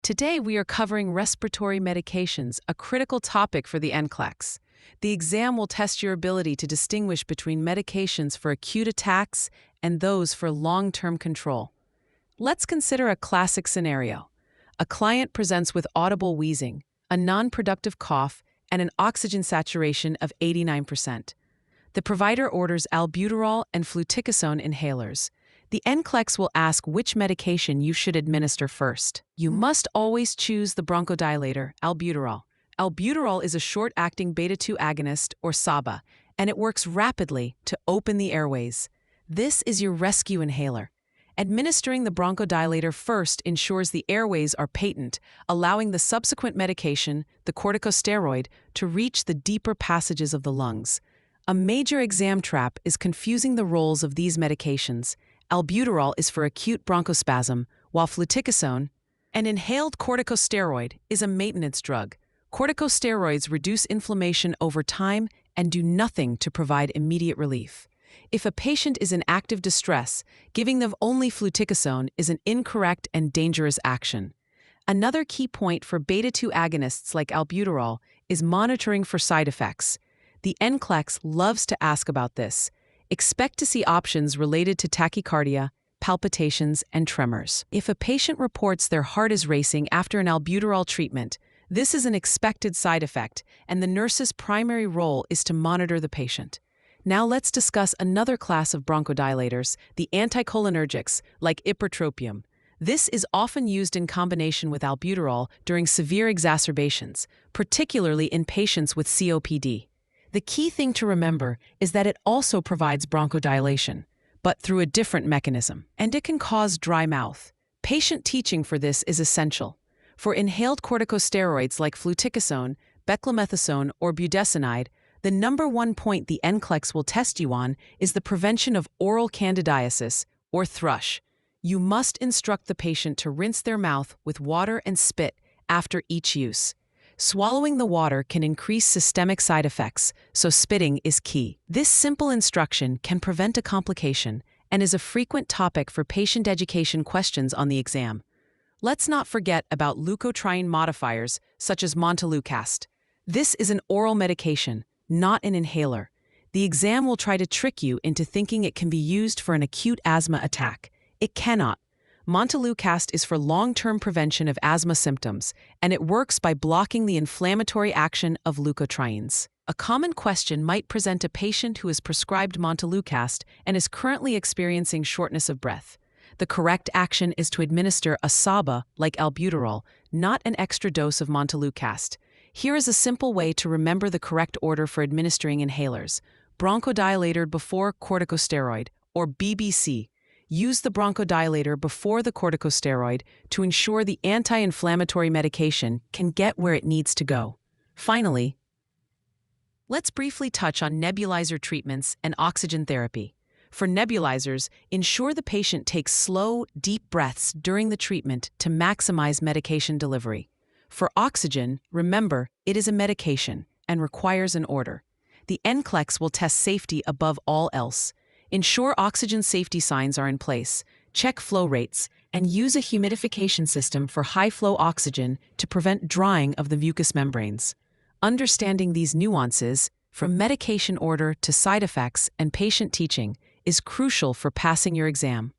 Today, we are covering respiratory medications, a critical topic for the NCLEX. The exam will test your ability to distinguish between medications for acute attacks and those for long-term control. Let's consider a classic scenario. A client presents with audible wheezing, a non-productive cough, and an oxygen saturation of 89%. The provider orders albuterol and fluticasone inhalers. The NCLEX will ask which medication you should administer first. You must always choose the bronchodilator, albuterol. Albuterol is a short-acting beta-2 agonist, or SABA, and it works rapidly to open the airways. This is your rescue inhaler. Administering the bronchodilator first ensures the airways are patent, allowing the subsequent medication, the corticosteroid, to reach the deeper passages of the lungs. A major exam trap is confusing the roles of these medications. Albuterol is for acute bronchospasm, while fluticasone, an inhaled corticosteroid, is a maintenance drug. Corticosteroids reduce inflammation over time and do nothing to provide immediate relief. If a patient is in active distress, giving them only fluticasone is an incorrect and dangerous action. Another key point for beta-2 agonists like albuterol is monitoring for side effects. The NCLEX loves to ask about this. Expect to see options related to tachycardia, palpitations, and tremors. If a patient reports their heart is racing after an albuterol treatment, this is an expected side effect, and the nurse's primary role is to monitor the patient. Now let's discuss another class of bronchodilators, the anticholinergics, like ipratropium. This is often used in combination with albuterol during severe exacerbations, particularly in patients with COPD. The key thing to remember is that it also provides bronchodilation, but through a different mechanism, and it can cause dry mouth. Patient teaching for this is essential. For inhaled corticosteroids like fluticasone, beclomethasone, or budesonide, the number one point the NCLEX will test you on is the prevention of oral candidiasis, or thrush. You must instruct the patient to rinse their mouth with water and spit after each use. Swallowing the water can increase systemic side effects, so spitting is key. This simple instruction can prevent a complication and is a frequent topic for patient education questions on the exam. Let's not forget about leukotriene modifiers, such as montelukast. This is an oral medication, not an inhaler. The exam will try to trick you into thinking it can be used for an acute asthma attack. It cannot. Montelukast is for long-term prevention of asthma symptoms, and it works by blocking the inflammatory action of leukotrienes. A common question might present a patient who is prescribed montelukast and is currently experiencing shortness of breath. The correct action is to administer a SABA, like albuterol, not an extra dose of montelukast. Here is a simple way to remember the correct order for administering inhalers. Bronchodilator before corticosteroid, or BBC. Use the bronchodilator before the corticosteroid to ensure the anti-inflammatory medication can get where it needs to go. Finally, let's briefly touch on nebulizer treatments and oxygen therapy. For nebulizers, ensure the patient takes slow, deep breaths during the treatment to maximize medication delivery. For oxygen, remember, it is a medication and requires an order. The NCLEX will test safety above all else. Ensure oxygen safety signs are in place, check flow rates, and use a humidification system for high-flow oxygen to prevent drying of the mucous membranes. Understanding these nuances, from medication order to side effects and patient teaching, is crucial for passing your exam.